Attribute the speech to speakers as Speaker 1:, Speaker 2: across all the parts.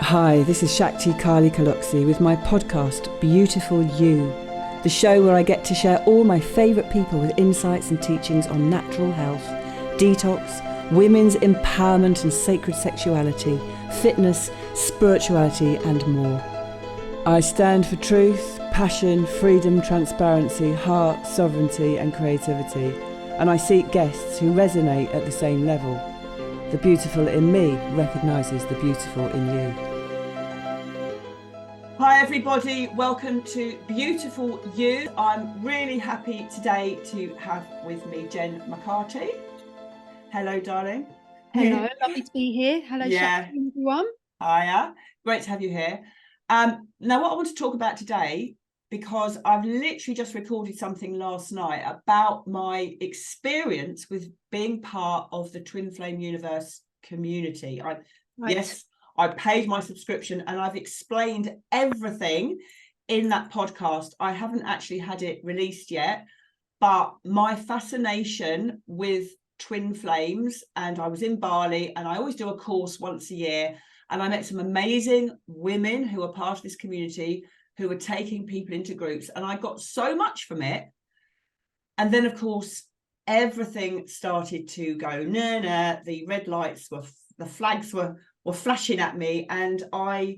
Speaker 1: Hi, this is Shakti Kali Kaloksi with my podcast, Beautiful You, the show where I get to share all my favourite people with insights and teachings on natural health, detox, women's empowerment and sacred sexuality, fitness, spirituality and more. I stand for truth, passion, freedom, transparency, heart, sovereignty and creativity, and I seek guests who resonate at the same level. The beautiful in me recognises the beautiful in you. Hi everybody, welcome to Beautiful You. I'm really happy today to have with me Jen McCarty. Hello darling.
Speaker 2: Hello, lovely to be here. Hello,
Speaker 1: Yeah.
Speaker 2: Shakti, everyone.
Speaker 1: Hiya, great to have you here. Now what I want to talk about today, because I've literally just recorded something last night about my experience with being part of the Twinflame universe community. Yes, I paid my subscription and I've explained everything in that podcast. I haven't actually had it released yet, but my fascination with Twinflames, and I was in Bali and I always do a course once a year, and I met some amazing women who are part of this community who were taking people into groups, and I got so much from it. And then of course everything started to go the red lights were, the flags were flashing at me, and I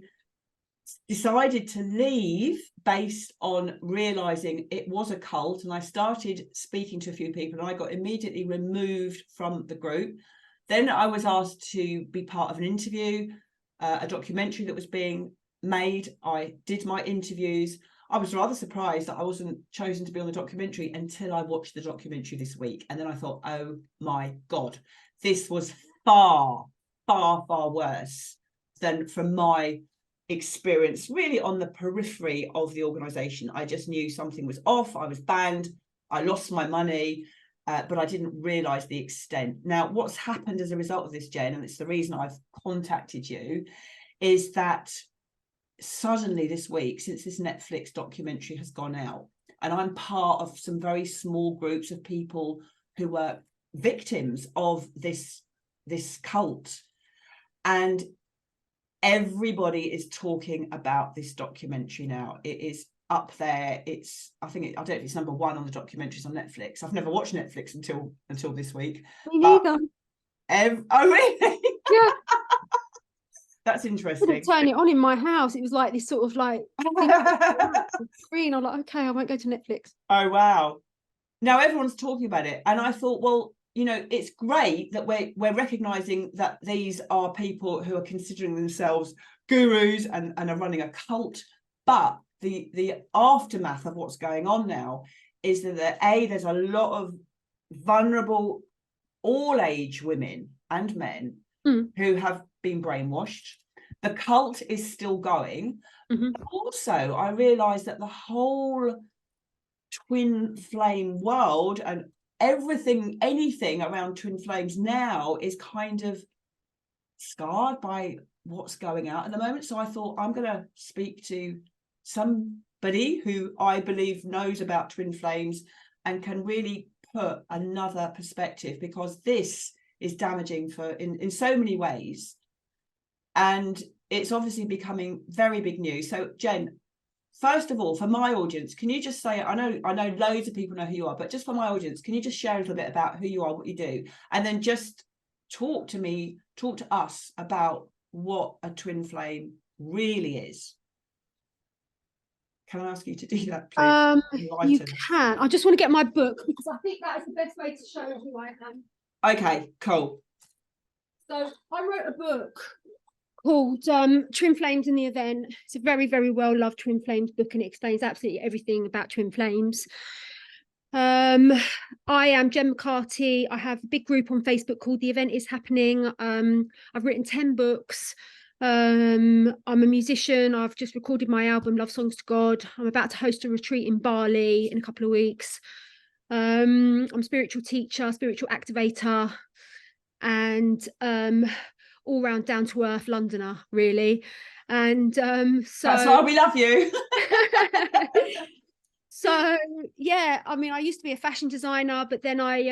Speaker 1: decided to leave based on realizing it was a cult. And I started speaking to a few people and I got immediately removed from the group. Then I was asked to be part of an interview, a documentary that was being made. I did my interviews. I was rather surprised that I wasn't chosen to be on the documentary until I watched the documentary this week. And then I thought, oh my God, this was far worse than from my experience, really on the periphery of the organisation. I just knew something was off. I was banned. I lost my money, but I didn't realise the extent. Now, what's happened as a result of this, Jen, and it's the reason I've contacted you, is that suddenly this week, since this Netflix documentary has gone out, and I'm part of some very small groups of people who were victims of this cult, and everybody is talking about this documentary now. It is up there. I don't know if it's number one on the documentaries on Netflix. I've never watched Netflix until this week.
Speaker 2: Me neither.
Speaker 1: Oh really?
Speaker 2: Yeah.
Speaker 1: That's
Speaker 2: I
Speaker 1: interesting.
Speaker 2: couldn't turn it on in my house. It was like this sort of like screen. I'm like, okay, I won't go to Netflix.
Speaker 1: Oh wow. Now everyone's talking about it, and I thought, well, you know, it's great that we're recognizing that these are people who are considering themselves gurus and are running a cult. But the aftermath of what's going on now is that there's a lot of vulnerable all age women and men who have been brainwashed. The cult is still going.
Speaker 2: Mm-hmm.
Speaker 1: Also, I realized that the whole Twinflame world and anything around Twinflames now is kind of scarred by what's going out at the moment. So I thought, I'm going to speak to somebody who I believe knows about Twinflames and can really put another perspective, because this is damaging in so many ways, and it's obviously becoming very big news. So Jen, first of all, for my audience, can you just say, I know loads of people know who you are, but just for my audience, can you just share a little bit about who you are, what you do, and then just talk to us about what a Twinflame really is? Can I ask you to do that, please?
Speaker 2: You can. I just want to get my book, because I think that is the best way to show who I am.
Speaker 1: Okay, cool.
Speaker 2: So I wrote a book called Twinflames in the Event. It's a very, very well loved Twinflames book, and it explains absolutely everything about Twinflames. I am Jen McCarty. I have a big group on Facebook called The Event Is Happening. I've written 10 books. I'm a musician. I've just recorded my album Love Songs to God. I'm about to host a retreat in Bali in a couple of weeks. I'm a spiritual teacher, spiritual activator, and all-round down-to-earth Londoner, really. And so
Speaker 1: that's why we love you.
Speaker 2: So yeah, I mean, I used to be a fashion designer, but then I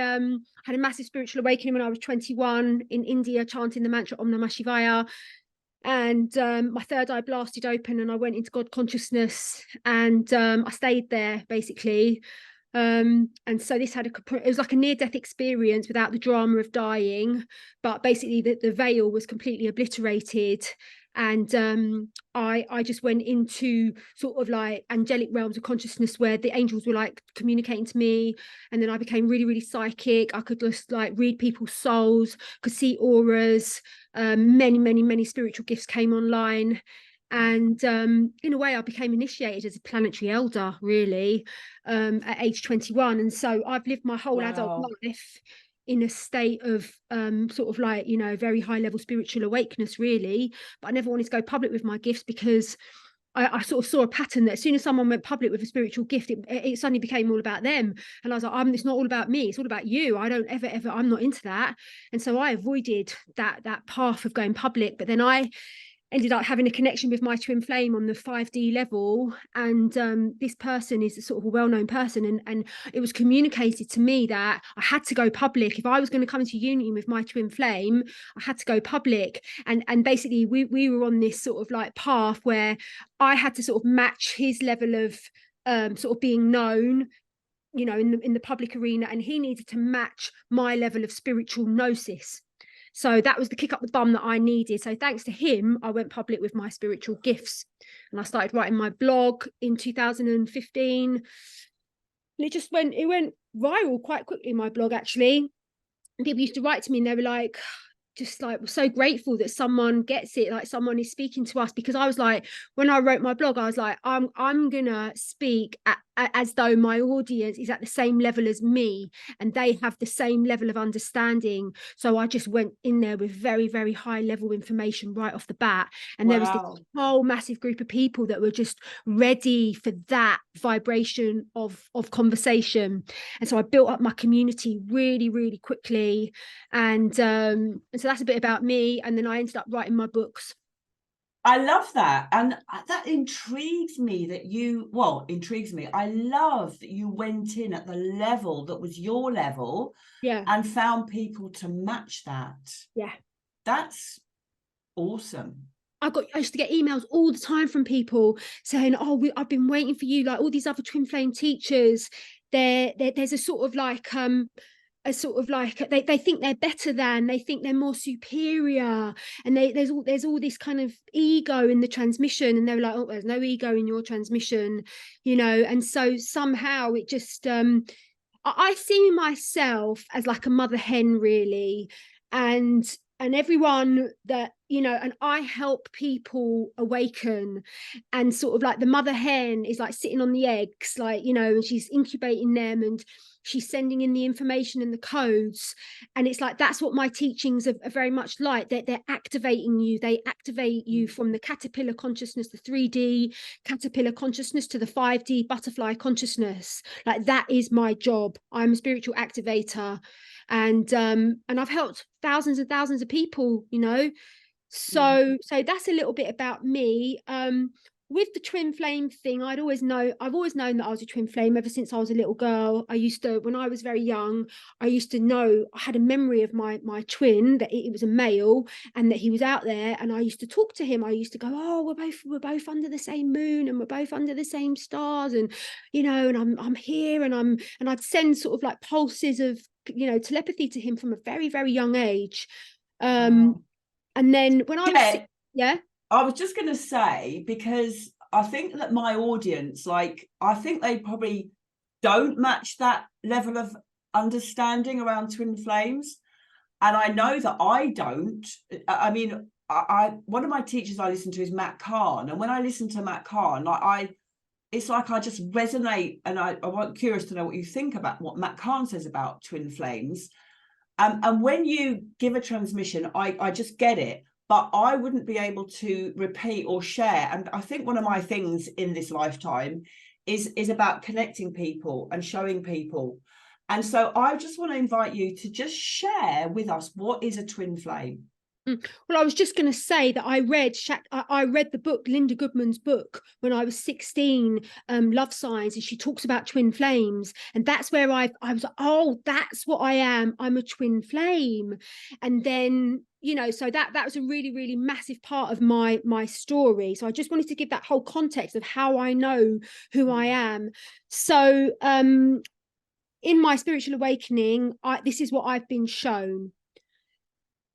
Speaker 2: had a massive spiritual awakening when I was 21 in India, chanting the mantra Om Namah Shivaya. And my third eye blasted open and I went into God consciousness, and I stayed there basically. And so this had it was like a near-death experience without the drama of dying, but basically the veil was completely obliterated. And I just went into sort of like angelic realms of consciousness where the angels were like communicating to me, and then I became really, really psychic. I could just like read people's souls, could see auras. Many spiritual gifts came online, and in a way I became initiated as a planetary elder, really, at age 21. And so I've lived my whole adult life in a state of sort of like, you know, very high level spiritual awakeness, really. But I never wanted to go public with my gifts because I sort of saw a pattern that as soon as someone went public with a spiritual gift, it suddenly became all about them. And I was like, it's not all about me, it's all about you. I don't ever, I'm not into that. And so I avoided that path of going public. But then I ended up having a connection with my twin flame on the 5D level, and this person is a sort of a well-known person, and it was communicated to me that I had to go public. If I was going to come into union with my twin flame, I had to go public. And basically we were on this sort of like path where I had to sort of match his level of sort of being known, you know, in the public arena, and he needed to match my level of spiritual gnosis. So that was the kick up the bum that I needed. So thanks to him, I went public with my spiritual gifts, and I started writing my blog in 2015. And it went viral quite quickly, my blog, actually. And people used to write to me and they were like, just like, we're so grateful that someone gets it, like someone is speaking to us. Because I was like, when I wrote my blog, I was like, I'm gonna speak as though my audience is at the same level as me and they have the same level of understanding. So I just went in there with very, very high level information right off the bat, and there was this whole massive group of people that were just ready for that vibration of conversation. And so I built up my community really, really quickly, and so that's a bit about me. And then I ended up writing my books.
Speaker 1: I love that. And that intrigues me that intrigues me. I love that you went in at the level that was your level, and found people to match that.
Speaker 2: Yeah.
Speaker 1: That's awesome.
Speaker 2: I used to get emails all the time from people saying, I've been waiting for you, like all these other twin flame teachers. There's a sort of like they think they're better than, they think they're more superior, and there's all this kind of ego in the transmission, and they were like, oh, there's no ego in your transmission, you know. And so somehow it just I see myself as like a mother hen, really, and everyone that, you know, and I help people awaken. And sort of like the mother hen is like sitting on the eggs, like, you know, and she's incubating them, and she's sending in the information and the codes. And it's like, that's what my teachings are very much like. They're activating you. They activate you from the caterpillar consciousness, the 3D caterpillar consciousness, to the 5D butterfly consciousness. Like, that is my job. I'm a spiritual activator, and I've helped thousands and thousands of people, you know. So that's a little bit about me. With the twin flame thing, I've always known that I was a twin flame ever since I was a little girl. I used to, when I was very young, I had a memory of my twin, that it was a male, and that he was out there, and I used to talk to him. I used to go, oh, we're both under the same moon, and we're both under the same stars, and, you know, and I'm here, and I'd send sort of like pulses of, you know, telepathy to him from a very, very young age. And then when I was
Speaker 1: I was just going to say, because I think that my audience, like, I think they probably don't match that level of understanding around twin flames. And I know that I don't. I mean, one of my teachers I listen to is McCarty. And when I listen to McCarty, it's like I just resonate, and I'm curious to know what you think about what McCarty says about twin flames. And when you give a transmission, I just get it. But I wouldn't be able to repeat or share. And I think one of my things in this lifetime is about connecting people and showing people. And so I just want to invite you to just share with us, what is a twin flame?
Speaker 2: Well, I was just going to say that I read the book, Linda Goodman's book, when I was 16, Love Signs, and she talks about twin flames, and that's where I was like, oh, that's what I am. I'm a twin flame. And then, you know, so that was a really, really massive part of my story. So I just wanted to give that whole context of how I know who I am. So in my spiritual awakening, this is what I've been shown,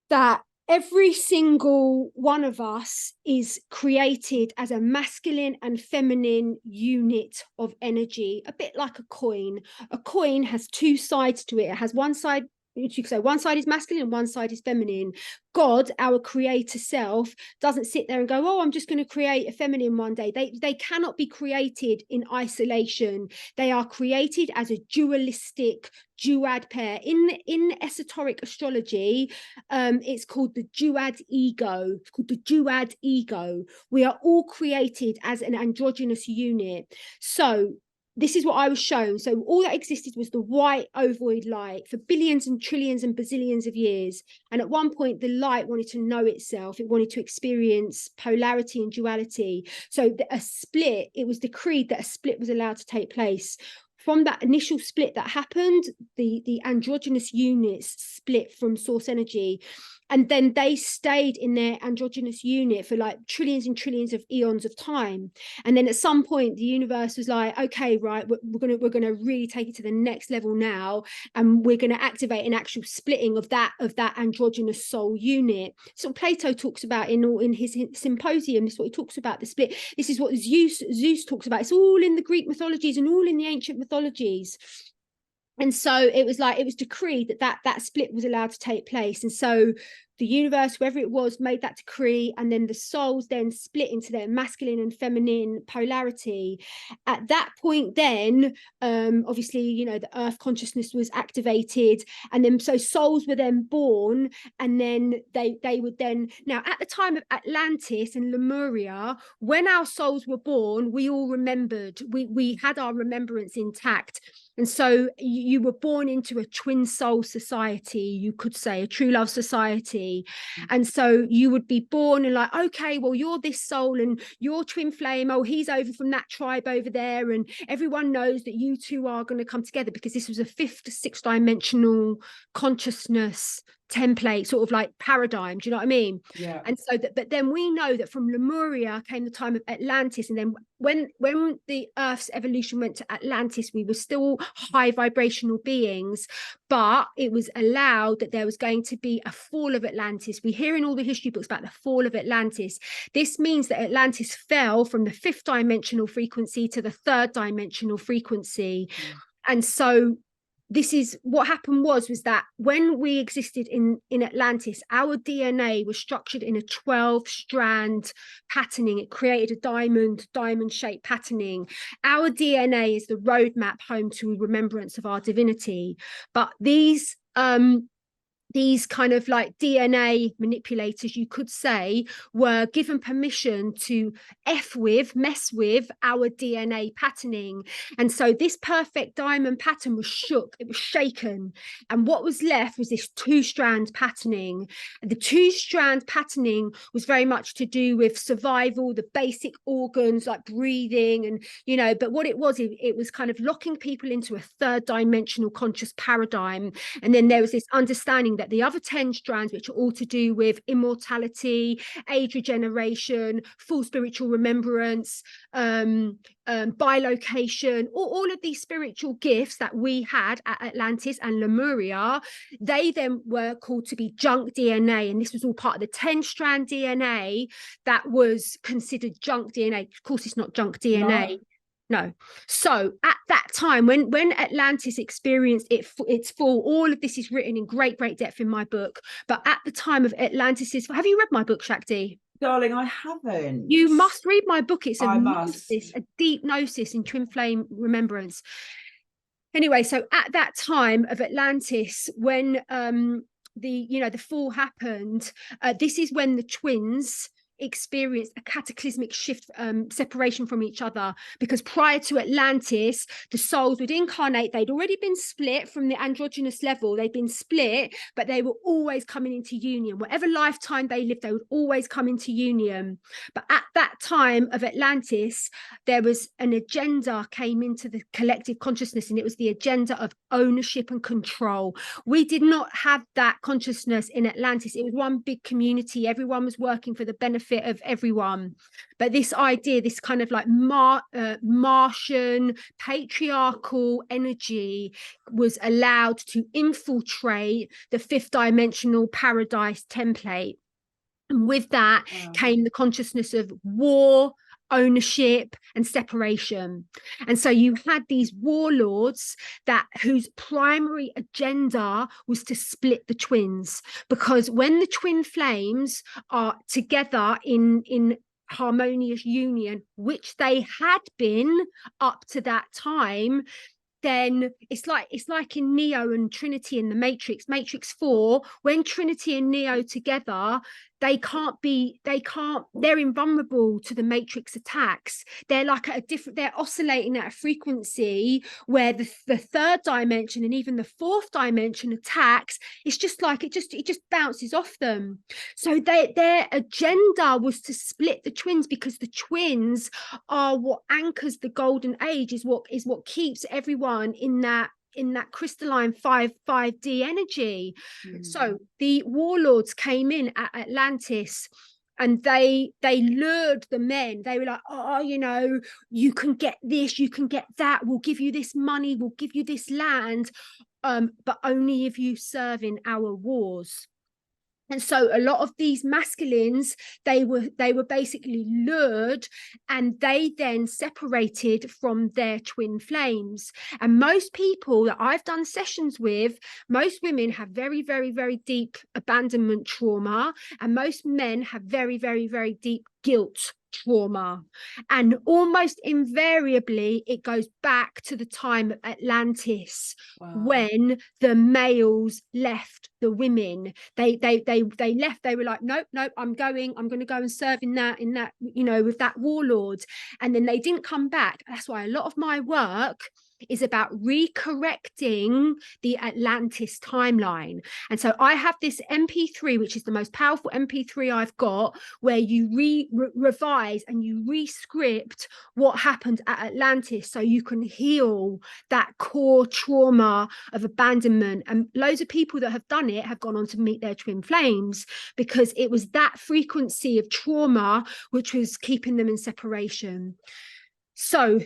Speaker 2: that every single one of us is created as a masculine and feminine unit of energy, a bit like a coin. A coin has two sides to it. It has one side, you could say one side is masculine and one side is feminine. God, our creator self, doesn't sit there and go, oh, I'm just going to create a feminine one day. They cannot be created in isolation. They are created as a dualistic duad pair. In esoteric astrology, it's called the duad ego. It's called the duad ego. We are all created as an androgynous unit. So this is what I was shown. So all that existed was the white ovoid light for billions and trillions and bazillions of years. And at one point, the light wanted to know itself. It wanted to experience polarity and duality. So a split, it was decreed that a split was allowed to take place. From that initial split that happened, the androgynous units split from source energy. And then they stayed in their androgynous unit for like trillions and trillions of eons of time. And then at some point, the universe was like, okay, right, we're gonna really take it to the next level now, and we're gonna activate an actual splitting of that androgynous soul unit. So Plato talks about in his symposium. This is what he talks about, the split. This is what Zeus talks about. It's all in the Greek mythologies and all in the ancient mythologies. And so it was like, it was decreed that split was allowed to take place. And so the universe, whoever it was, made that decree, and then the souls then split into their masculine and feminine polarity. At that point then, obviously, you know, the earth consciousness was activated, and then so souls were then born, and then they would then, now at the time of Atlantis and Lemuria, when our souls were born, we all remembered, we had our remembrance intact. And so you were born into a twin soul society, you could say, a true love society. And so you would be born and like, okay, well, you're this soul and you're twin flame. Oh, he's over from that tribe over there. And everyone knows that you two are going to come together, because this was a fifth to sixth dimensional consciousness template, sort of like paradigm. Do you know what I mean?
Speaker 1: Yeah.
Speaker 2: And so that, but then we know that from Lemuria came the time of Atlantis, and then when the Earth's evolution went to Atlantis, we were still high vibrational beings, but it was allowed that there was going to be a fall of Atlantis. We hear in all the history books about the fall of Atlantis. This means that Atlantis fell from the fifth dimensional frequency to the third dimensional frequency. And so this is what happened was that when we existed in Atlantis, our DNA was structured in a 12-strand patterning. It created a diamond shaped patterning. Our DNA is the roadmap home to remembrance of our divinity. But these kind of like DNA manipulators, you could say, were given permission to mess with our DNA patterning. And so this perfect diamond pattern was shook, it was shaken. And what was left was this 2-strand patterning. And the 2-strand patterning was very much to do with survival, the basic organs like breathing, and, you know, but what it was kind of locking people into a third dimensional conscious paradigm. And then there was this understanding that the other 10 strands, which are all to do with immortality, age regeneration, full spiritual remembrance, bilocation, all of these spiritual gifts that we had at Atlantis and Lemuria, they then were called to be junk DNA. And this was all part of the 10-strand DNA that was considered junk DNA. Of course, it's not junk DNA. No. So at that time, when Atlantis experienced its fall, all of this is written in great depth in my book. But at the time of Atlantis's, have you read my book, Shakti?
Speaker 1: Darling, I haven't.
Speaker 2: You must read my book. It's a deep gnosis in twin flame remembrance. Anyway, so at that time of Atlantis, when the fall happened, this is when the twins experienced a cataclysmic shift, separation from each other, because prior to Atlantis, the souls would incarnate. They'd already been split from the androgynous level. They'd been split, but they were always coming into union. Whatever lifetime they lived, they would always come into union. But at that time of Atlantis, there was an agenda came into the collective consciousness, and it was the agenda of ownership and control. We did not have that consciousness in Atlantis. It was one big community. Everyone was working for the benefit of everyone. But this idea, this kind of like Martian patriarchal energy was allowed to infiltrate the fifth dimensional paradise template. And with that came the consciousness of war, ownership and separation. And so you had these warlords whose primary agenda was to split the twins, because when the twin flames are together in harmonious union, which they had been up to that time, then it's like in Neo and Trinity in the Matrix 4, when Trinity and Neo together, they're invulnerable to the Matrix attacks. They're like they're oscillating at a frequency where the third dimension and even the fourth dimension attacks, it's just like it just bounces off them. So their agenda was to split the twins, because the twins are what anchors the golden age, is what keeps everyone in that crystalline 5D energy. So the warlords came in at Atlantis, and they lured the men. They were like, oh, you can get this, you can get that, we'll give you this money, we'll give you this land, but only if you serve in our wars. And so a lot of these masculines, they were basically lured, and they then separated from their twin flames. And most people that I've done sessions with, most women have very, very, very deep abandonment trauma, and most men have very, very, very deep guilt trauma. And almost invariably it goes back to the time of Atlantis. Wow. When the males left the women, they left. They were like, nope, I'm going to go and serve in that with that warlord. And then they didn't come back. That's why a lot of my work is about recorrecting the Atlantis timeline. And so I have this MP3, which is the most powerful MP3 I've got, where you revise and you rescript what happened at Atlantis, so you can heal that core trauma of abandonment. And loads of people that have done it have gone on to meet their twin flames, because it was that frequency of trauma which was keeping them in separation. So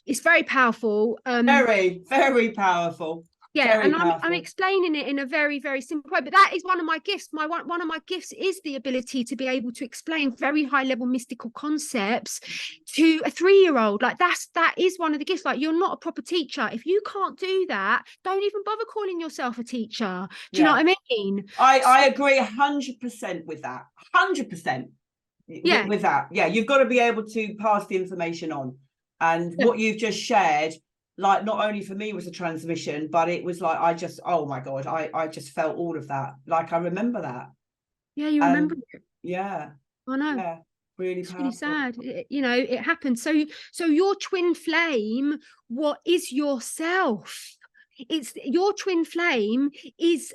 Speaker 2: it's very powerful.
Speaker 1: Very, very powerful.
Speaker 2: Yeah, very powerful. I'm explaining it in a very, very simple way. But that is one of my gifts. One of my gifts is the ability to be able to explain very high level mystical concepts to a 3-year-old. Like that is one of the gifts. Like, you're not a proper teacher if you can't do that. Don't even bother calling yourself a teacher. Do you know what I mean?
Speaker 1: I agree 100% with that. 100%. Yeah. With that. Yeah, you've got to be able to pass the information on. And what you've just shared, like, not only for me was a transmission, but it was like, oh my God, I just felt all of that. Like, I remember that.
Speaker 2: Yeah, you remember it.
Speaker 1: Yeah.
Speaker 2: I know.
Speaker 1: Yeah, really
Speaker 2: it's
Speaker 1: powerful.
Speaker 2: Really sad. It happened. So your twin flame, what is yourself? It's your twin flame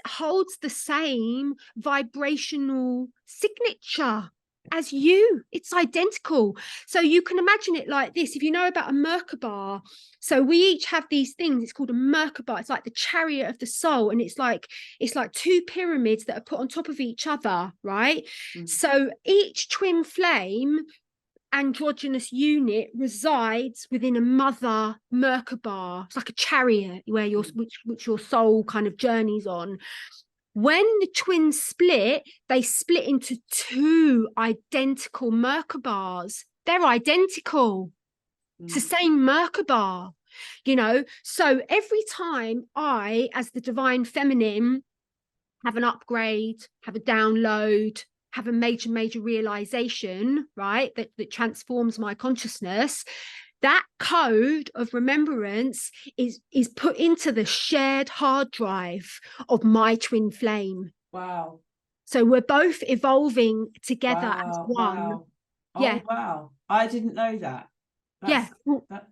Speaker 2: holds the same vibrational signature as you. It's identical. So you can imagine it like this. If you know about a Merkaba, so we each have these things. It's called a Merkaba. It's like the chariot of the soul, and it's like 2 pyramids that are put on top of each other, right? So each twin flame androgynous unit resides within a mother Merkaba. It's like a chariot where which your soul kind of journeys on. When the twins split, they split into 2 identical Merkabas. They're identical. It's the same Merkaba, So every time I, as the divine feminine, have an upgrade, have a download, have a major realization, right, that transforms my consciousness, that code of remembrance is put into the shared hard drive of my twin flame.
Speaker 1: Wow.
Speaker 2: So we're both evolving together as
Speaker 1: Wow,
Speaker 2: one.
Speaker 1: wow.
Speaker 2: Yeah.
Speaker 1: Oh, wow. I didn't know that.
Speaker 2: Yeah.
Speaker 1: That,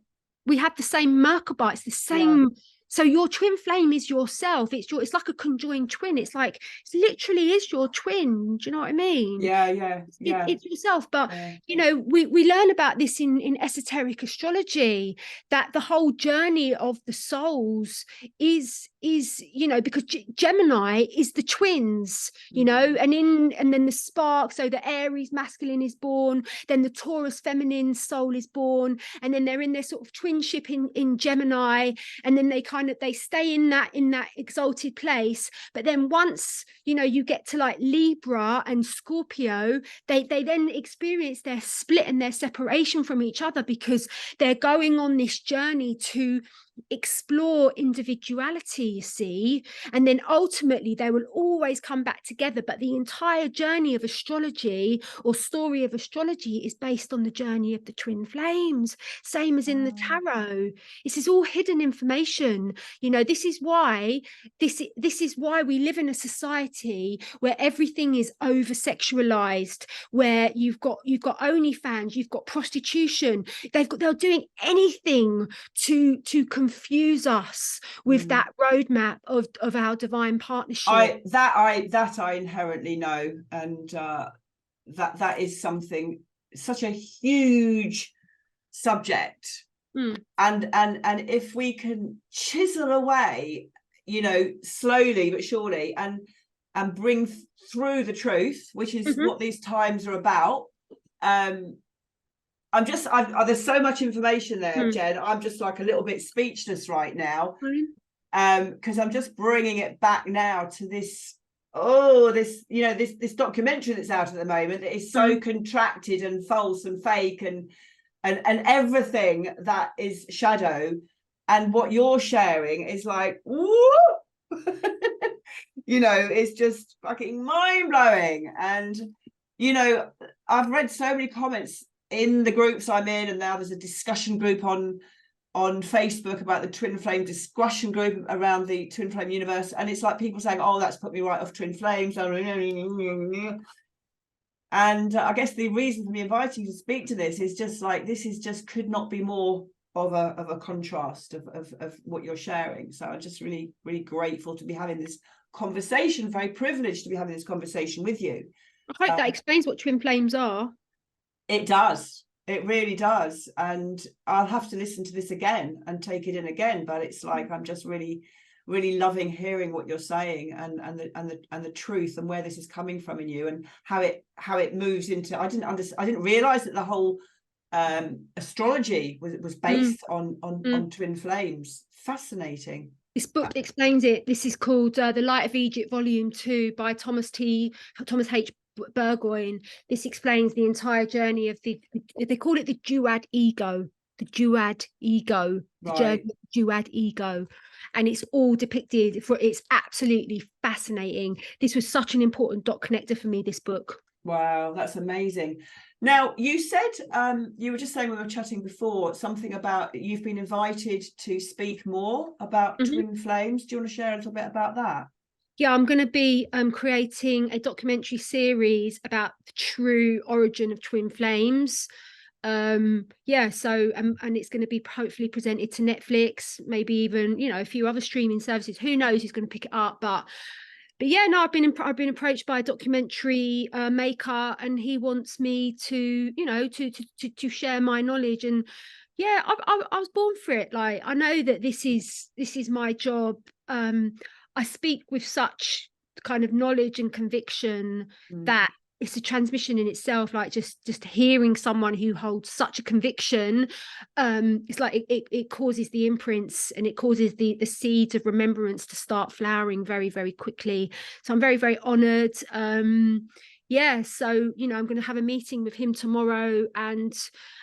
Speaker 2: We have the same Merkaba. It's the
Speaker 1: yeah.
Speaker 2: same. So your twin flame is yourself. It's like a conjoined twin. It's like, it literally is your twin. Do you know what I mean?
Speaker 1: Yeah.
Speaker 2: It's yourself. But
Speaker 1: Yeah.
Speaker 2: you know, we learn about this in esoteric astrology, that the whole journey of the souls is you know, because Gemini is the twins, you know, and then the spark, so the Aries masculine is born, then the Taurus feminine soul is born, and then they're in their sort of twinship in Gemini, and then they stay in that exalted place. But then once, you know, you get to like Libra and Scorpio, they then experience their split and their separation from each other, because they're going on this journey to explore individuality, you see, and then ultimately they will always come back together. But the entire journey of astrology, or story of astrology, is based on the journey of the twin flames, same as in the tarot. This is all hidden information. You know, this is why we live in a society where everything is over sexualized, where you've got OnlyFans, you've got prostitution. They're doing anything to confuse us with that roadmap of our divine partnership.
Speaker 1: I inherently know, and that is something, such a huge subject. And if we can chisel away, you know, slowly but surely, and bring through the truth, which is what these times are about. There's so much information there, Jen. I'm just like a little bit speechless right now, because I'm just bringing it back now to this documentary that's out at the moment that is so contracted and false and fake and everything that is shadow. And what you're sharing is like, woo! You know, it's just fucking mind-blowing. And you know, I've read so many comments in the groups I'm in, and now there's a discussion group on Facebook about the twin flame discussion group around the twin flame universe, and it's like people saying, oh, that's put me right off twin flames. And I guess the reason for me inviting you to speak to this is just like, this is just could not be more of a contrast of what you're sharing. So I'm just really, really grateful to be having this conversation, very privileged to be having this conversation with you.
Speaker 2: I hope that explains what twin flames are.
Speaker 1: It does. It really does. And I'll have to listen to this again and take it in again. But it's like, I'm just really, really loving hearing what you're saying, and the truth, and where this is coming from in you, and how it moves into. I didn't realize that the whole astrology was based on twin flames. Fascinating.
Speaker 2: This book explains it. This is called The Light of Egypt, Volume 2 by Thomas H. Burgoyne. This explains the entire journey of they call it the duad ego, the duad ego, the journey of the duad ego. And it's all depicted. It's absolutely fascinating. This was such an important dot connector for me, this book.
Speaker 1: Wow, that's amazing. Now, you said, you were just saying, we were chatting before, something about you've been invited to speak more about twin flames. Do you want to share a little bit about that?
Speaker 2: Yeah, I'm going to be creating a documentary series about the true origin of twin flames. Yeah, so and it's going to be hopefully presented to Netflix, maybe even, you know, a few other streaming services. Who knows who's going to pick it up? But yeah, no, I've been approached by a documentary maker, and he wants me to, you know, to share my knowledge. And yeah, I was born for it. Like, I know that this is my job. I speak with such kind of knowledge and conviction that it's a transmission in itself. Like just hearing someone who holds such a conviction, it's like it causes the imprints, and it causes the seeds of remembrance to start flowering very, very quickly. So I'm very, very honored. Yeah, so, you know, I'm going to have a meeting with him tomorrow, and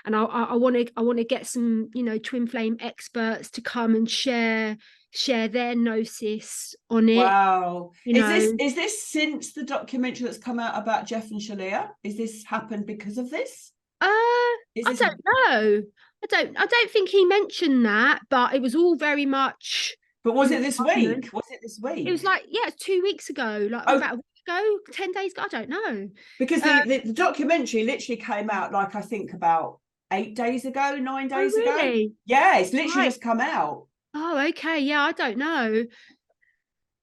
Speaker 2: I want to get some, you know, twin flame experts to come and share their gnosis on it.
Speaker 1: Wow.
Speaker 2: Is
Speaker 1: this since the documentary that's come out about Jeff and Shalia? Is this happened because of this?
Speaker 2: I don't know. I don't think he mentioned that, but it was all very much.
Speaker 1: But was it this week? Was it this week?
Speaker 2: It was like, yeah, 2 weeks ago, like about a week ago, 10 days ago, I don't know.
Speaker 1: Because the documentary literally came out, like, I think about 8 days ago, 9 days ago.
Speaker 2: Really?
Speaker 1: Yeah, it's literally just come out.
Speaker 2: Oh, okay. Yeah, I don't know.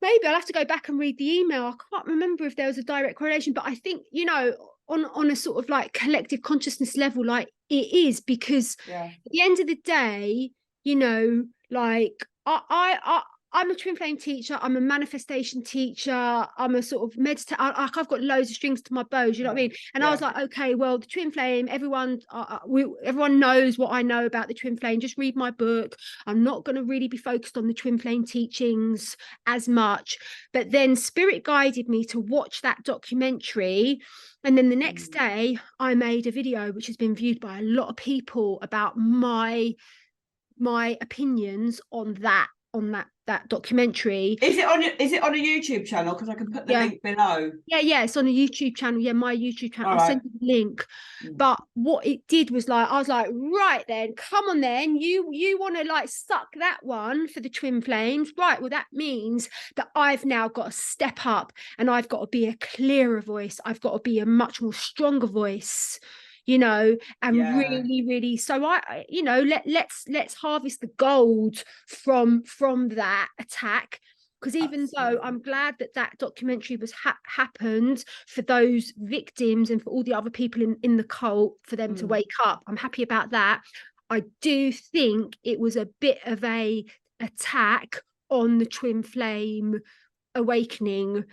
Speaker 2: Maybe I'll have to go back and read the email. I can't remember if there was a direct correlation, but I think, you know, on a sort of like collective consciousness level, like it is, because at the end of the day, you know, like I'm a twin flame teacher, I'm a manifestation teacher, I'm a sort of meditator, I've got loads of strings to my bows, you know what I mean? And I was like, okay, well, the twin flame, everyone knows what I know about the twin flame. Just read my book. I'm not going to really be focused on the twin flame teachings as much. But then spirit guided me to watch that documentary. And then the next day I made a video which has been viewed by a lot of people about my opinions on that documentary.
Speaker 1: Is it on a YouTube channel? Because I can put the link below.
Speaker 2: Yeah, it's on a YouTube channel. Yeah, my YouTube channel. I'll send you the link. But what it did was, like, I was like, right then, come on then. You want to like suck that one for the twin flames, right? Well, that means that I've now got to step up, and I've got to be a clearer voice. I've got to be a much more stronger voice, you know, and really, so I, you know, let's harvest the gold from that attack. Because even though I'm glad that documentary was happened for those victims and for all the other people in the cult, for them to wake up, I'm happy about that. I do think it was a bit of a attack on the twin flame awakening,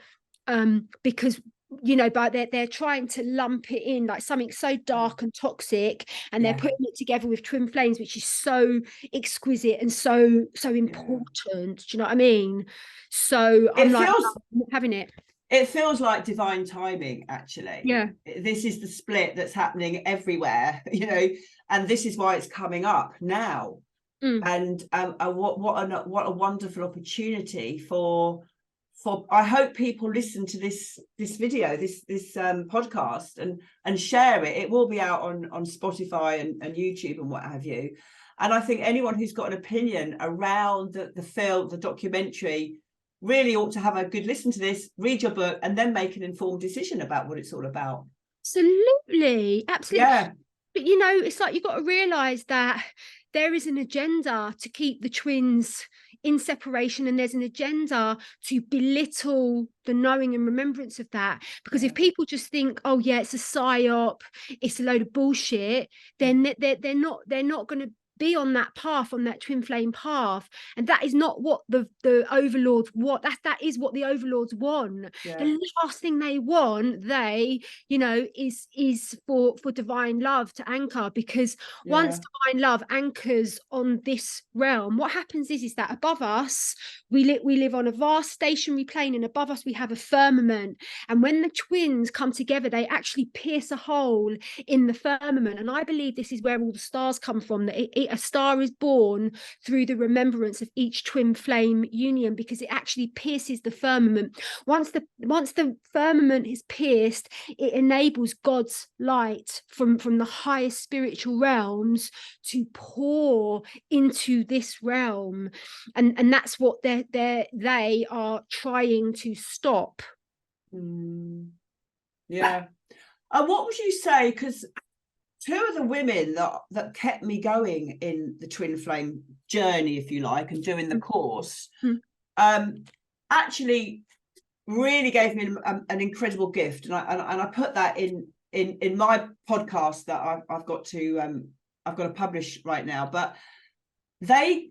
Speaker 2: because, you know, but they're trying to lump it in like something so dark and toxic, and they're putting it together with twin flames, which is so exquisite and so important. Do you know what I mean? So I'm like, I'm having it.
Speaker 1: It feels like divine timing, actually.
Speaker 2: Yeah.
Speaker 1: This is the split that's happening everywhere, you know, and this is why it's coming up now. And what a wonderful opportunity for I hope people listen to this video, this podcast, and share it. It will be out on Spotify and YouTube and what have you. And I think anyone who's got an opinion around the film, the documentary, really ought to have a good listen to this, read your book, and then make an informed decision about what it's all about.
Speaker 2: Absolutely.
Speaker 1: Yeah.
Speaker 2: But, you know, it's like you've got to realise that there is an agenda to keep the twins in separation, and there's an agenda to belittle the knowing and remembrance of that. Because if people just think, oh yeah, it's a psyop, it's a load of bullshit, then they're not going to be on that path, on that twin flame path. And that is not what the overlords want. That is what the overlords want. The last thing they want, you know, is for divine love to anchor, because once divine love anchors on this realm, what happens is that above us we live on a vast stationary plane, and above us we have a firmament. And when the twins come together, they actually pierce a hole in the firmament. And I believe this is where all the stars come from, that a star is born through the remembrance of each twin flame union, because it actually pierces the firmament. Once the firmament is pierced, it enables God's light from the highest spiritual realms to pour into this realm, and that's what they are trying to stop.
Speaker 1: Yeah. And what would you say, because two of the women that kept me going in the twin flame journey, if you like, and doing the course, actually really gave me an incredible gift, and I put that in my podcast that I've got to publish right now. But they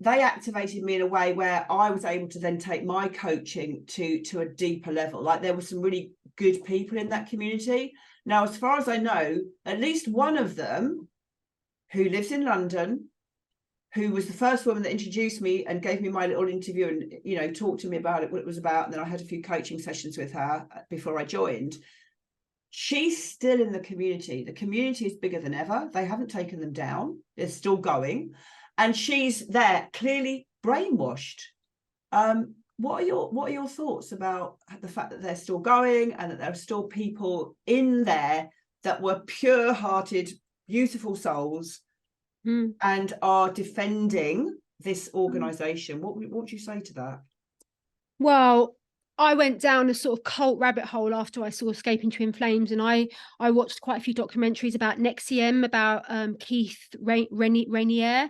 Speaker 1: activated me in a way where I was able to then take my coaching to a deeper level. Like, there were some really good people in that community. Now, as far as I know, at least one of them, who lives in London, who was the first woman that introduced me and gave me my little interview and, you know, talked to me about it, what it was about. And then I had a few coaching sessions with her before I joined. She's still in the community. The community is bigger than ever. They haven't taken them down. They're still going. And she's there, clearly brainwashed. What are your thoughts about the fact that they're still going, and that there are still people in there that were pure-hearted, beautiful souls, and are defending this organization? What would you say to that?
Speaker 2: Well, I went down a sort of cult rabbit hole after I saw Escaping Twin Flames, and I watched quite a few documentaries about NXIVM, about Keith Rainier,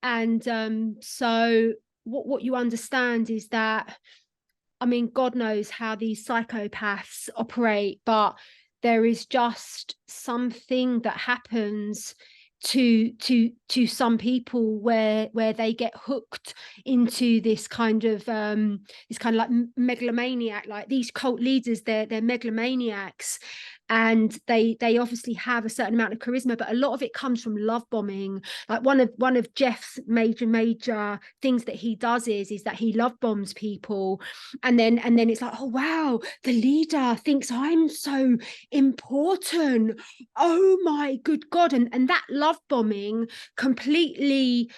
Speaker 2: and so what you understand is that, I mean, God knows how these psychopaths operate, but there is just something that happens to some people where they get hooked into this kind of like megalomaniac. Like these cult leaders, they're megalomaniacs, and they obviously have a certain amount of charisma, but a lot of it comes from love bombing. Like one of Jeff's major things that he does is that he love bombs people, and then it's like, oh wow, the leader thinks I'm so important, oh my good God. And that love bombing completely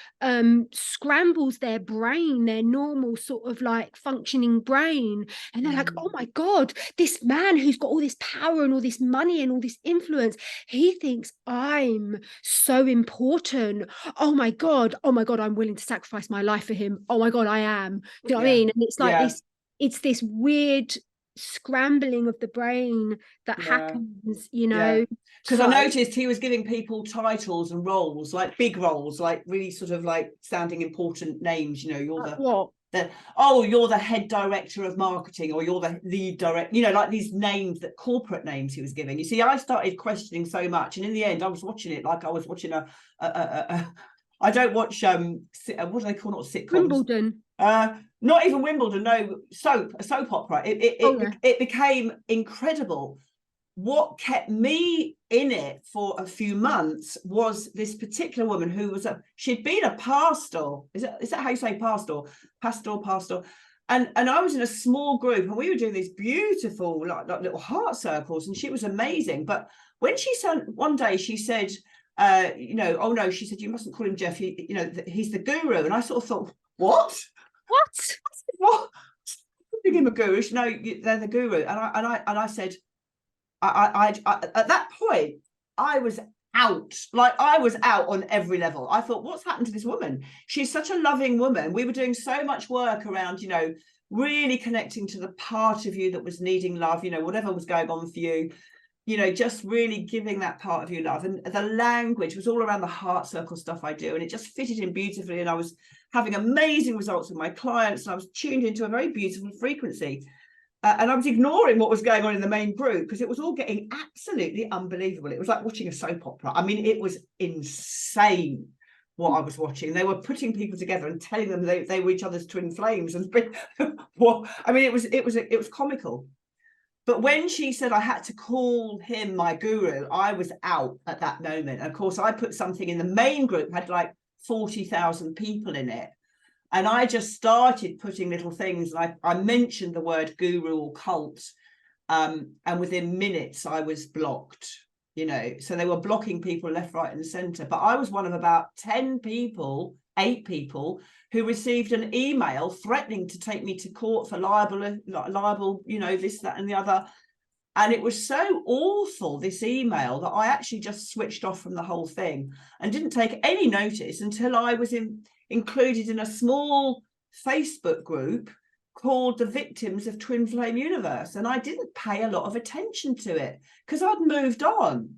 Speaker 2: scrambles their brain, their normal sort of like functioning brain, and they're like, oh my God, this man who's got all this power and all this money and all this influence, he thinks I'm so important. Oh my God, I'm willing to sacrifice my life for him. Oh my God, I am. Do you know what I mean? And it's like this, it's this weird scrambling of the brain that happens, you know.
Speaker 1: Because I noticed he was giving people titles and roles, like big roles, like really sort of like sounding important names, you know. You're you're the head director of marketing, or you're the lead director, you know, like these names, that corporate names he was giving. You see, I started questioning so much, and in the end I was watching it like I was watching I don't watch what do they call, not sitcoms,
Speaker 2: Wimbledon,
Speaker 1: not even Wimbledon, no, a soap opera. It became incredible. What kept me in it for a few months was this particular woman who was she'd been a pastor. Is that how you say pastor? Pastor. And I was in a small group, and we were doing these beautiful like little heart circles, and she was amazing. But when she said one day, she said, you know, oh no, she said, you mustn't call him Jeff. You know, he's the guru. And I sort of thought, what? Him a guru? No, they're the guru. And I said, I at that point I was out. Like I was out on every level. I thought, what's happened to this woman? She's such a loving woman. We were doing so much work around, you know, really connecting to the part of you that was needing love, you know, whatever was going on for you, you know, just really giving that part of you love. And the language was all around the heart circle stuff I do, and it just fitted in beautifully. And I was having amazing results with my clients, and I was tuned into a very beautiful frequency. And I was ignoring what was going on in the main group, because it was all getting absolutely unbelievable. It was like watching a soap opera. I mean, it was insane what I was watching. They were putting people together and telling them they were each other's twin flames. And well, I mean, it was comical. But when she said I had to call him my guru, I was out at that moment. And of course, I put something in the main group, had like 40,000 people in it. And I just started putting little things. I mentioned the word guru or cult. And within minutes, I was blocked, you know. So they were blocking people left, right, and centre. But I was one of about 8 people, who received an email threatening to take me to court for liable, you know, this, that, and the other. And it was so awful, this email, that I actually just switched off from the whole thing and didn't take any notice until I was included in a small Facebook group called the Victims of Twinflame Universe. And I didn't pay a lot of attention to it because I'd moved on.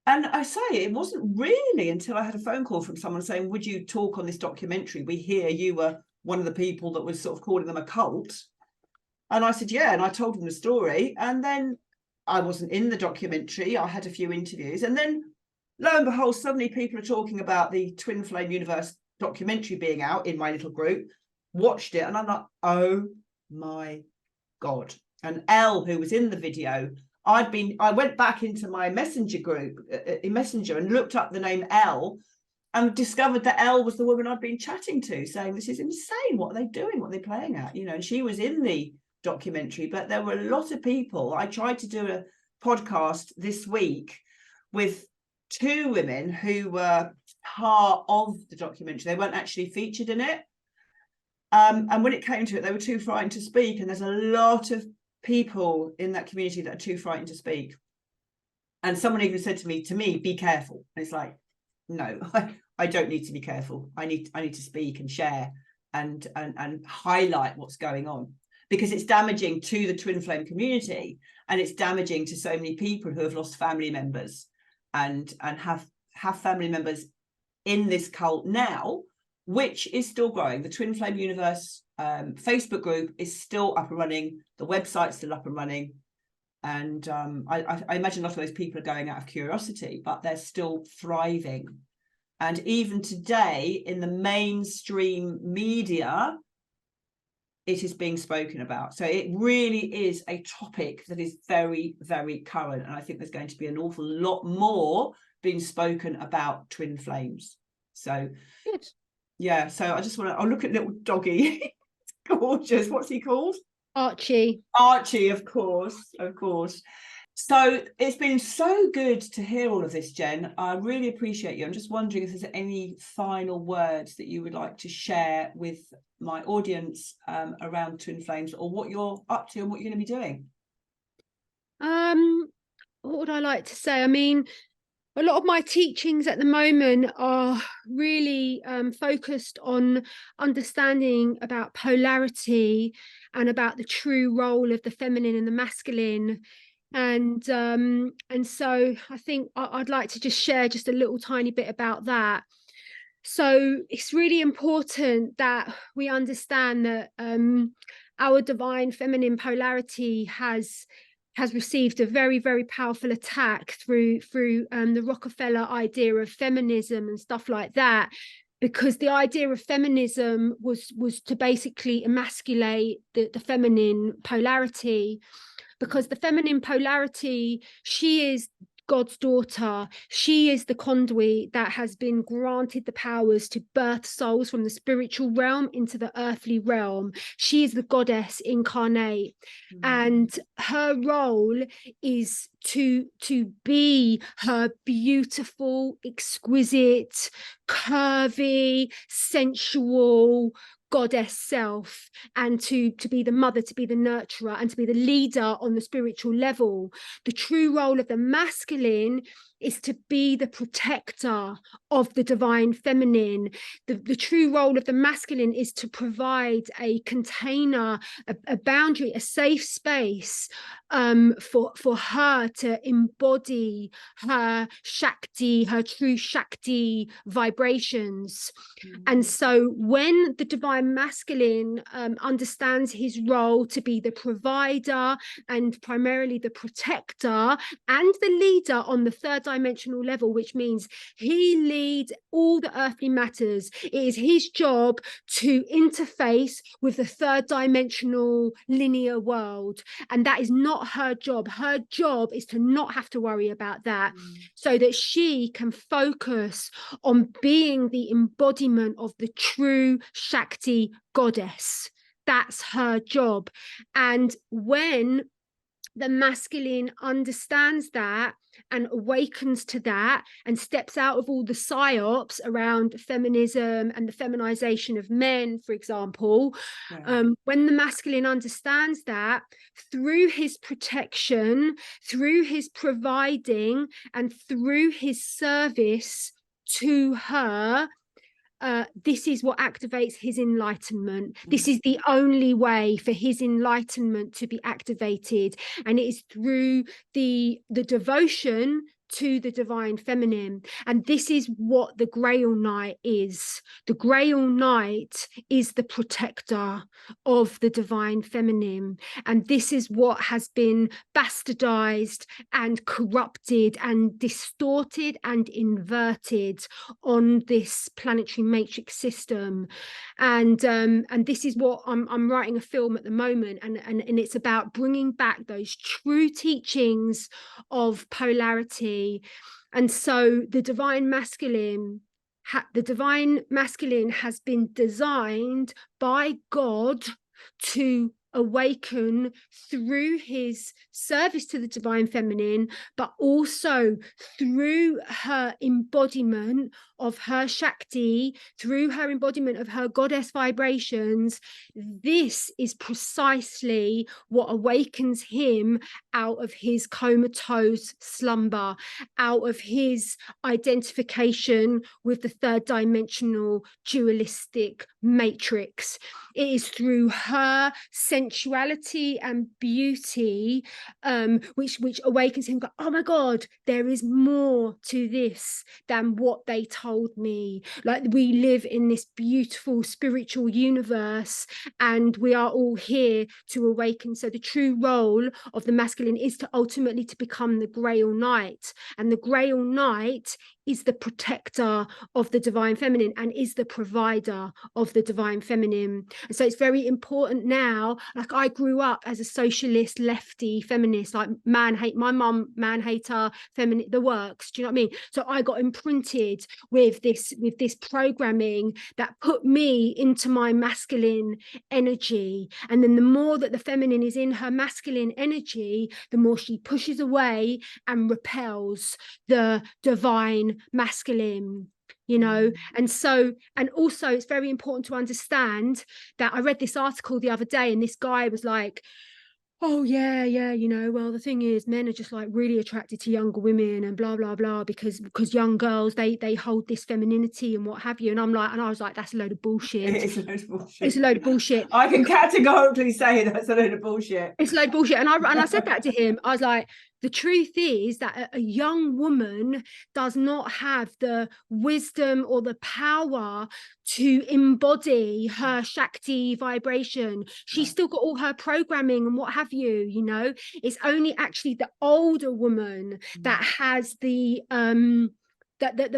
Speaker 1: And I say, it wasn't really until I had a phone call from someone saying, would you talk on this documentary? We hear you were one of the people that was sort of calling them a cult. And I said, yeah. And I told them the story. And then I wasn't in the documentary. I had a few interviews. And then lo and behold, suddenly people are talking about the Twinflame Universe documentary being out in my little group, watched it. And I'm like, oh my God. And Elle, who was in the video, I went back into my messenger group, in Messenger, and looked up the name Elle, and discovered that Elle was the woman I'd been chatting to, saying, this is insane. What are they doing? What are they playing at? You know, and she was in the documentary. But there were a lot of people. I tried to do a podcast this week with 2 women who were part of the documentary. They weren't actually featured in it. And when it came to it, they were too frightened to speak. And there's a lot of people in that community that are too frightened to speak. And someone even said to me, be careful. And it's like, no, I don't need to be careful. I need to speak and share and highlight what's going on. because it's damaging to the twin flame community, and it's damaging to so many people who have lost family members and have family members in this cult now, which is still growing. The Twin Flame Universe Facebook group is still up and running. The website's still up and running. And I imagine a lot of those people are going out of curiosity, but they're still thriving. And even today, in the mainstream media, it is being spoken about. So it really is a topic that is very, very current. And I think there's going to be an awful lot more being spoken about twin flames. So
Speaker 2: Good.
Speaker 1: Yeah, so I just want to, I'll look at little doggy. Gorgeous. What's he called?
Speaker 2: Archie.
Speaker 1: Archie, of course, of course. So it's been so good to hear all of this, Jen. I really appreciate you. I'm just wondering if there's any final words that you would like to share with my audience around twin flames, or what you're up to and what you're going to be doing.
Speaker 2: What would I like to say? I mean, a lot of my teachings at the moment are really focused on understanding about polarity and about the true role of the feminine and the masculine. And so I think I'd like to just share just a little tiny bit about that. So it's really important that we understand that our divine feminine polarity has received a very, very powerful attack through the Rockefeller idea of feminism and stuff like that, because the idea of feminism was to basically emasculate the feminine polarity, because the feminine polarity, she is God's daughter. She is the conduit that has been granted the powers to birth souls from the spiritual realm into the earthly realm. She is the goddess incarnate. And her role is to be her beautiful, exquisite, curvy, sensual goddess self, and to be the mother, to be the nurturer, and to be the leader on the spiritual level. The true role of the masculine is to be the protector of the divine feminine. The true role of the masculine is to provide a container, a boundary, a safe space for her to embody her Shakti, her true Shakti vibrations. And so when the divine masculine understands his role to be the provider and primarily the protector and the leader on the third dimensional level, which means he leads all the earthly matters. It is his job to interface with the third dimensional linear world, and that is not her job. Her job is to not have to worry about that, so that she can focus on being the embodiment of the true Shakti goddess. That's her job. And when the masculine understands that and awakens to that and steps out of all the psyops around feminism and the feminization of men, for example, when the masculine understands that, through his protection, through his providing, and through his service to her, this is what activates his enlightenment. This is the only way for his enlightenment to be activated, and it is through the devotion to the divine feminine. And this is what the Grail Knight is. The Grail Knight is the protector of the divine feminine, and this is what has been bastardized and corrupted and distorted and inverted on this planetary matrix system. And this is what I'm writing a film at the moment, and it's about bringing back those true teachings of polarity. And so the divine masculine has been designed by God to awaken through his service to the divine feminine, but also through her embodiment of her Shakti, through her embodiment of her goddess vibrations. This is precisely what awakens him out of his comatose slumber, out of his identification with the third dimensional dualistic matrix. It is through her sensuality sensuality and beauty, which awakens him. Go, oh my God, there is more to this than what they told me. Like, we live in this beautiful spiritual universe, and we are all here to awaken. So the true role of the masculine is to ultimately to become the Grail Knight, and the Grail Knight is the protector of the divine feminine and is the provider of the divine feminine. And so it's very important now. Like, I grew up as a socialist, lefty feminist, like my mum, man hater, feminine, the works. Do you know what I mean? So I got imprinted with this programming that put me into my masculine energy. And then the more that the feminine is in her masculine energy, the more she pushes away and repels the divine masculine, you know. And so, and also it's very important to understand that I read this article the other day, and this guy was like, oh yeah, you know, well, the thing is, men are just like really attracted to younger women and blah blah blah, because young girls, they hold this femininity and what have you. And I was like, that's a load of bullshit.
Speaker 1: It is a load of bullshit.
Speaker 2: It's a load of bullshit.
Speaker 1: I can categorically say that's a load of bullshit.
Speaker 2: It's a load of bullshit. And I said that to him. I was like, the truth is that a young woman does not have the wisdom or the power to embody her Shakti vibration. She's still got all her programming and what have you, you know. It's only actually the older woman that has the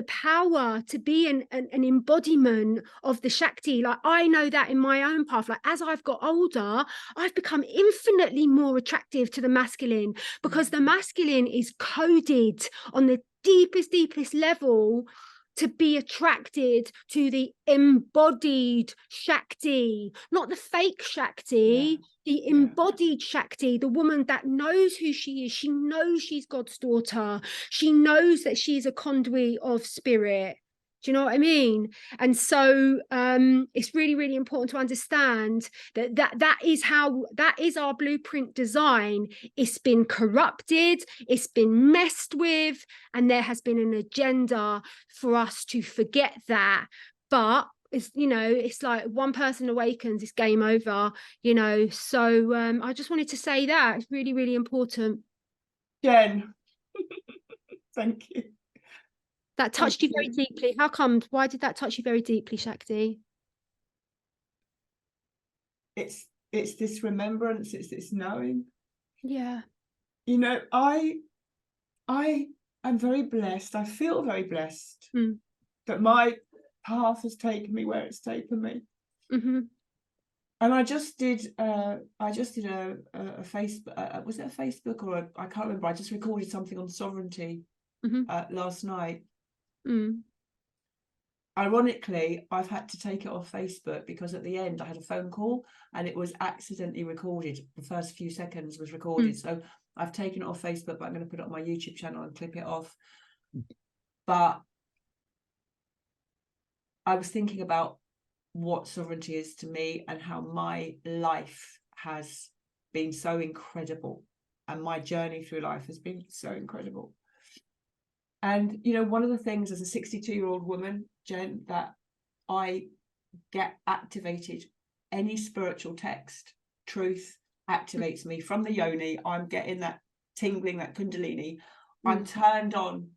Speaker 2: power to be an embodiment of the Shakti. Like, I know that in my own path, like as I've got older, I've become infinitely more attractive to the masculine, because the masculine is coded on the deepest level to be attracted to the embodied Shakti, not the fake Shakti, the embodied Shakti, the woman that knows who she is. She knows she's God's daughter. She knows that she's a conduit of spirit. Do you know what I mean? And so it's really, really important to understand that is our blueprint design. It's been corrupted, it's been messed with, and there has been an agenda for us to forget that. But it's, you know, it's like one person awakens, it's game over, you know. So I just wanted to say that it's really, really important.
Speaker 1: Jen, thank you.
Speaker 2: That touched you very deeply. How come? Why did that touch you very deeply, Shakti?
Speaker 1: It's this remembrance, it's this knowing.
Speaker 2: Yeah.
Speaker 1: You know, I am very blessed. I feel very blessed that my path has taken me where it's taken me. And I just did a Facebook, was it a Facebook or I can't remember. I just recorded something on sovereignty last night. Ironically, I've had to take it off Facebook because at the end I had a phone call and it was accidentally recorded. The first few seconds was recorded. So I've taken it off Facebook, but I'm going to put it on my YouTube channel and clip it off. But I was thinking about what sovereignty is to me and how my life has been so incredible, and my journey through life has been so incredible. And, you know, one of the things as a 62-year-old woman, Jen, that I get activated, any spiritual text, truth activates me from the yoni. I'm getting that tingling, that kundalini. I'm turned on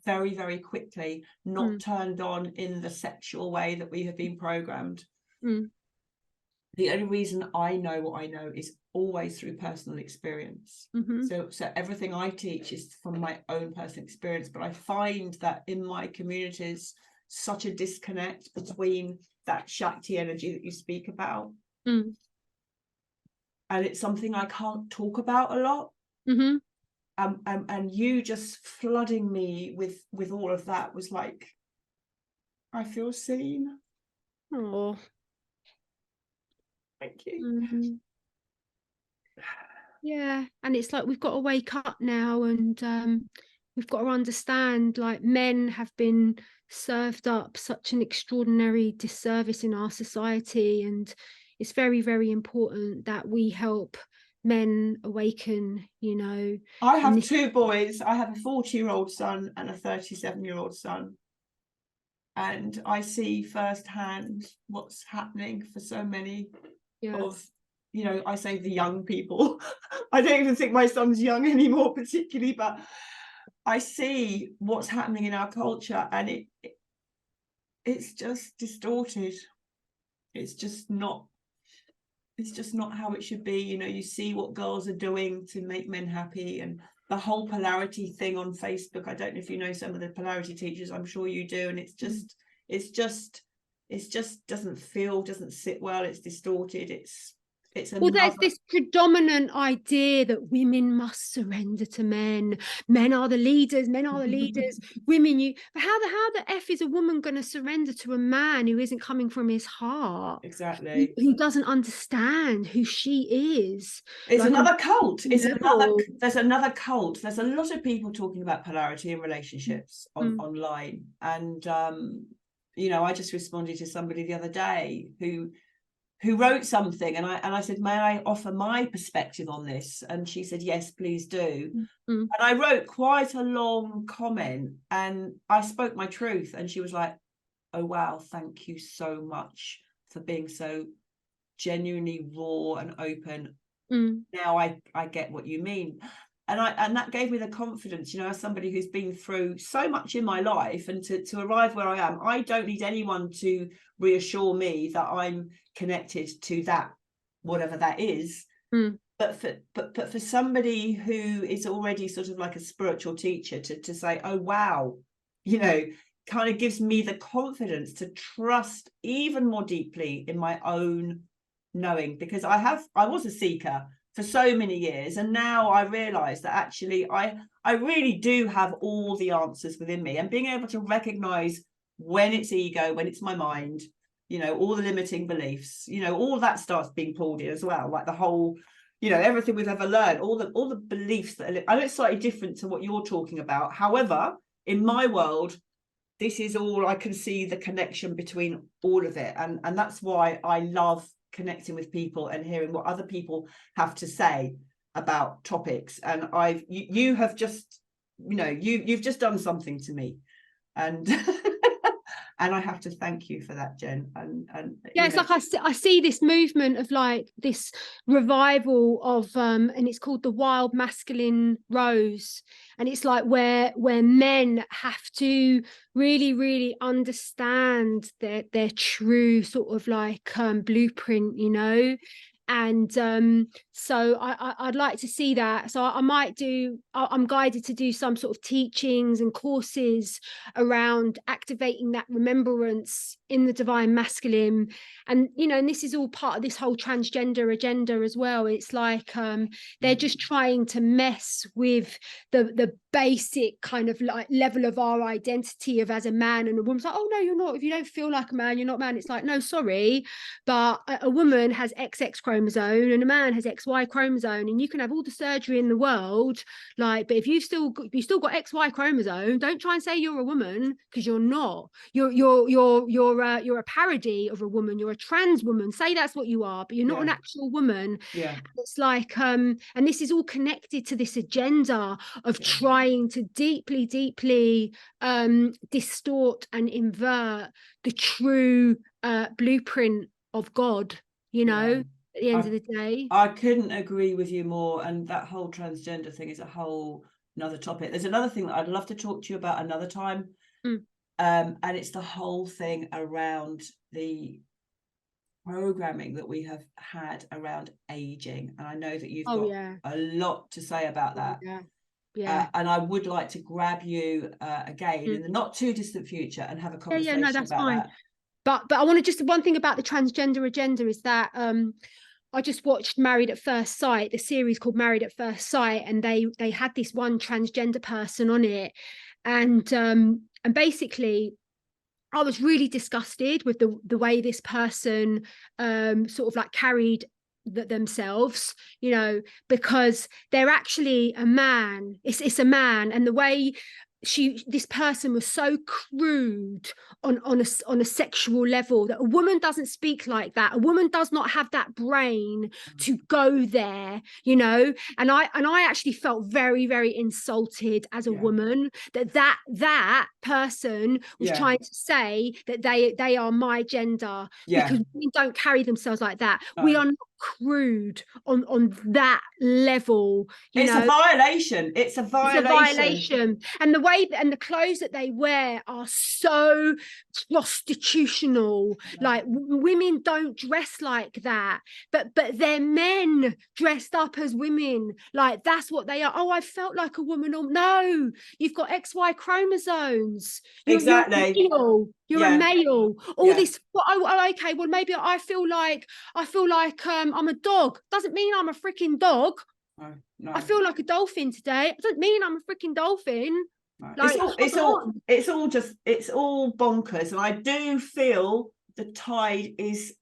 Speaker 1: very, very quickly, not turned on in the sexual way that we have been programmed. The only reason I know what I know is always through personal experience. So everything I teach is from my own personal experience, but I find that in my communities, such a disconnect between that Shakti energy that you speak about. And it's something I can't talk about a lot. And you just flooding me with all of that was like, I feel seen.
Speaker 2: Oh,
Speaker 1: thank you.
Speaker 2: Yeah, and it's like we've got to wake up now, and we've got to understand, like, men have been served up such an extraordinary disservice in our society, and it's very, very important that we help men awaken, you know.
Speaker 1: I have two boys. I have a 40-year-old son and a 37-year-old son, and I see firsthand what's happening for so many of you know, I say the young people. I don't even think my son's young anymore particularly, but I see what's happening in our culture, and it's just distorted. It's just not how it should be. You know, you see what girls are doing to make men happy, and the whole polarity thing on Facebook. I don't know if you know some of the polarity teachers, I'm sure you do, and it's just doesn't sit well. It's distorted. It's
Speaker 2: Well, there's this predominant idea that women must surrender to men. Men are the leaders. Men are the leaders. Women, but how the F is a woman going to surrender to a man who isn't coming from his heart?
Speaker 1: Exactly.
Speaker 2: Who doesn't understand who she is?
Speaker 1: It's
Speaker 2: like
Speaker 1: another cult. There's another cult. There's a lot of people talking about polarity in relationships online. And, you know, I just responded to somebody the other day who wrote something, and I said, may I offer my perspective on this? And she said, yes, please do. And I wrote quite a long comment, and I spoke my truth, and she was like, oh wow, thank you so much for being so genuinely raw and open. Now I get what you mean. And that gave me the confidence, you know, as somebody who's been through so much in my life, and to arrive where I am, I don't need anyone to reassure me that I'm connected to that, whatever that is. But for somebody who is already sort of like a spiritual teacher to say, oh wow, you know, kind of gives me the confidence to trust even more deeply in my own knowing, because I was a seeker for so many years, and now I realize that actually I really do have all the answers within me, and being able to recognize when it's ego, when it's my mind, you know, all the limiting beliefs, you know, all that starts being pulled in as well, like the whole, you know, everything we've ever learned, all the beliefs that I know it's slightly different to what you're talking about. However, in my world, this is all I can see, the connection between all of it, and that's why I love connecting with people and hearing what other people have to say about topics. And you have just, you know, you've just done something to me, and and I have to thank you for that, Jen. And
Speaker 2: yeah, it's like I see this movement of like this revival of and it's called the wild masculine rose, and it's like where men have to really understand their true sort of like blueprint, you know. And so I'd like to see that. So I'm guided to do some sort of teachings and courses around activating that remembrance in the divine masculine. And you know, and this is all part of this whole transgender agenda as well. It's like they're just trying to mess with the basic kind of like level of our identity of as a man and a woman. It's like, oh no, you're not. If you don't feel like a man, you're not a man. It's like, no, sorry, but a woman has XX chromosome and a man has XY chromosome, and you can have all the surgery in the world, like, but if you've still got XY chromosome, don't try and say you're a woman, because you're not. You're a parody of a woman. You're a trans woman. Say that's what you are, but you're not an actual woman.
Speaker 1: Yeah,
Speaker 2: it's like and this is all connected to this agenda of trying to deeply distort and invert the true blueprint of God, you know. At the end of the day,
Speaker 1: I couldn't agree with you more. And that whole transgender thing is a whole another topic. There's another thing that I'd love to talk to you about another time, and it's the whole thing around the programming that we have had around aging. And I know that you've got a lot to say about that. And I would like to grab you again in the not too distant future and have a conversation
Speaker 2: no, that's
Speaker 1: about
Speaker 2: fine.
Speaker 1: that.
Speaker 2: But I want to just, one thing about the transgender agenda is that I just watched Married at First Sight, the series called Married at First Sight, and they had this one transgender person on it, and basically I was really disgusted with the way this person sort of like carried themselves, you know, because they're actually a man. It's a man, and the way this person was so crude on a sexual level, that a woman doesn't speak like that. A woman does not have that brain to go there, you know. And I actually felt very insulted as a woman that person was trying to say that they are my gender, because women don't carry themselves like that. We are not crude on that level.
Speaker 1: It's a violation. It's a violation.
Speaker 2: And the way and the clothes that they wear are so prostitutional. Like, women don't dress like that, but they're men dressed up as women. Like, that's what they are. Oh, I felt like a woman. Oh no, you've got XY chromosomes. You're a male. You're a male. All this. Oh, okay. Well, maybe I feel like I'm a dog. Doesn't mean I'm a freaking dog. No. I feel like a dolphin today. It doesn't mean I'm a freaking dolphin. No. Like, it's
Speaker 1: all bonkers, and I do feel the tide is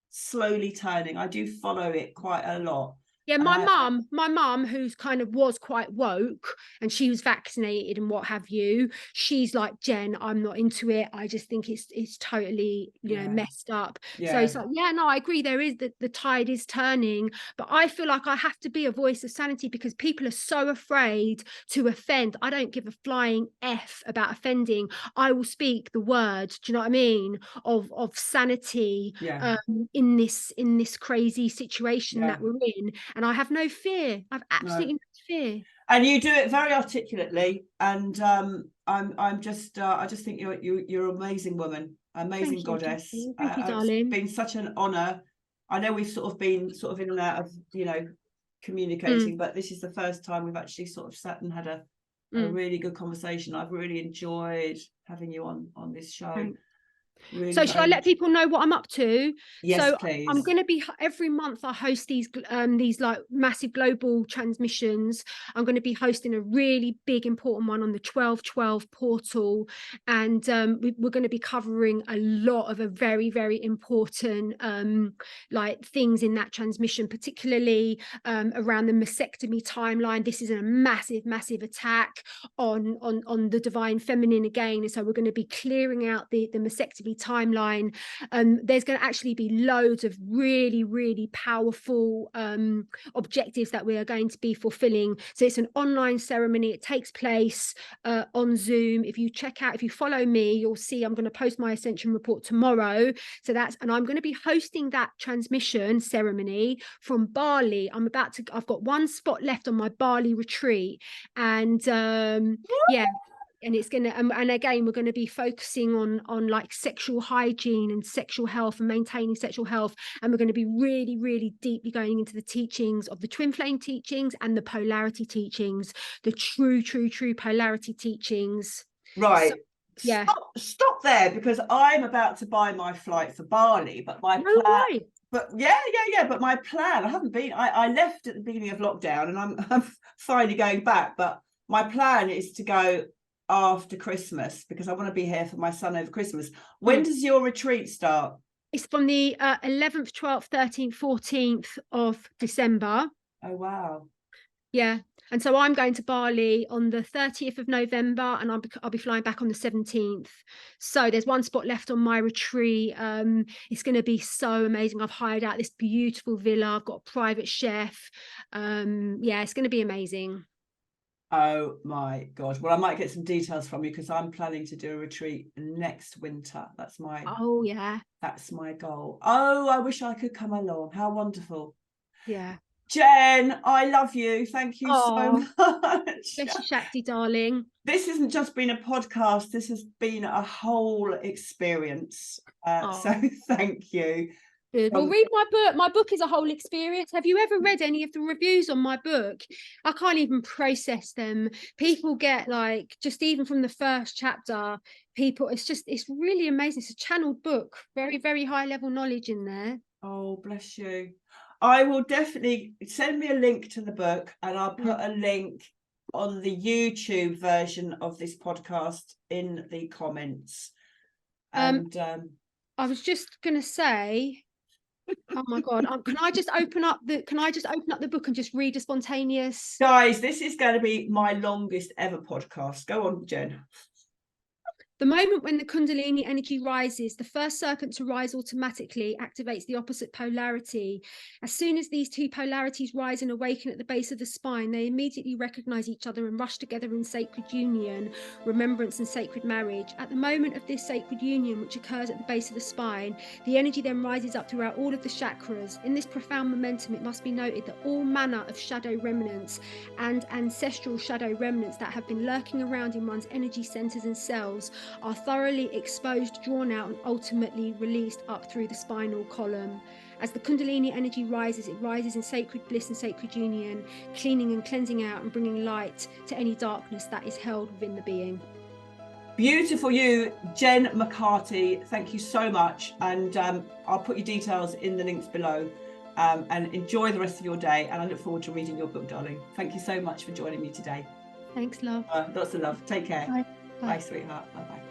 Speaker 1: slowly turning. I do follow it quite a lot.
Speaker 2: Yeah, my mum, who's kind of was quite woke, and she was vaccinated and what have you, she's like, Jen, I'm not into it. I just think it's totally, you know, messed up. So it's like, yeah, no, I agree. There is the tide is turning, but I feel like I have to be a voice of sanity, because people are so afraid to offend. I don't give a flying F about offending. I will speak the words, do you know what I mean, of sanity in this crazy situation that we're in. And I have no fear. I've absolutely no fear.
Speaker 1: And you do it very articulately. And I just think you're an amazing woman, amazing goddess.
Speaker 2: Thank you, darling.
Speaker 1: It's been such an honour. I know we've sort of been in and out of, you know, communicating, but this is the first time we've actually sort of sat and had a really good conversation. I've really enjoyed having you on this show. Really,
Speaker 2: so should I let people know what I'm up to?
Speaker 1: Yes,
Speaker 2: so
Speaker 1: please.
Speaker 2: I'm going to be, every month I host these like massive global transmissions. I'm going to be hosting a really big important one on the 1212 portal, and we're going to be covering a lot of a very, very important like things in that transmission, particularly around the mastectomy timeline. This is a massive attack on the divine feminine again, and so we're going to be clearing out the mastectomy timeline. There's going to actually be loads of really, really powerful objectives that we are going to be fulfilling. So it's an online ceremony. It takes place on Zoom. If you follow me, you'll see I'm going to post my ascension report tomorrow. So and I'm going to be hosting that transmission ceremony from Bali. I've got one spot left on my Bali retreat, and and it's gonna and again, we're going to be focusing on like sexual hygiene and sexual health and maintaining sexual health, and we're going to be really, really deeply going into the teachings of the twin flame teachings and the polarity teachings, the true polarity teachings.
Speaker 1: Right. So, stop there, because I'm about to buy my flight for Bali, but my plan. But but my plan, I haven't been. I left at the beginning of lockdown, and I'm finally going back. But my plan is to go after Christmas, because I want to be here for my son over Christmas. When does your retreat start?
Speaker 2: It's from the 11th, 12th, 13th, 14th of December.
Speaker 1: Oh wow. Yeah.
Speaker 2: And so I'm going to Bali on the 30th of November, and I'll be flying back on the 17th. So there's one spot left on my retreat. It's going to be so amazing. I've hired out this beautiful villa. I've got a private chef. It's going to be amazing.
Speaker 1: Oh my God. Well, I might get some details from you, because I'm planning to do a retreat next winter. That's my that's my goal. Oh, I wish I could come along. How wonderful.
Speaker 2: Yeah.
Speaker 1: Jen, I love you. Thank you so much.
Speaker 2: Bless you, Shakti, darling.
Speaker 1: This hasn't just been a podcast. This has been a whole experience. So thank you.
Speaker 2: Good. Well, read my book. My book is a whole experience. Have you ever read any of the reviews on my book? I can't even process them. People get like, just even from the first chapter, it's really amazing. It's a channeled book. Very, very high level knowledge in there.
Speaker 1: Oh, bless you. I will definitely send me a link to the book, and I'll put a link on the YouTube version of this podcast in the comments. And
Speaker 2: I was just going to say, oh my God, can I just open up the book and just read a spontaneous?
Speaker 1: Guys, this is going to be my longest ever podcast. Go on, Jen.
Speaker 2: The moment when the Kundalini energy rises, the first serpent to rise automatically activates the opposite polarity. As soon as these two polarities rise and awaken at the base of the spine, they immediately recognize each other and rush together in sacred union, remembrance and sacred marriage. At the moment of this sacred union, which occurs at the base of the spine, the energy then rises up throughout all of the chakras. In this profound momentum, it must be noted that all manner of shadow remnants and ancestral shadow remnants that have been lurking around in one's energy centers and cells are thoroughly exposed, drawn out, and ultimately released up through the spinal column. As the Kundalini energy rises, it rises in sacred bliss and sacred union, cleaning and cleansing out and bringing light to any darkness that is held within the being.
Speaker 1: Beautiful, you, Jen McCarty. Thank you so much. And I'll put your details in the links below. And enjoy the rest of your day. And I look forward to reading your book, darling. Thank you so much for joining me today.
Speaker 2: Thanks, love.
Speaker 1: Lots of love. Take care.
Speaker 2: Bye.
Speaker 1: Bye, sweetheart. Bye-bye.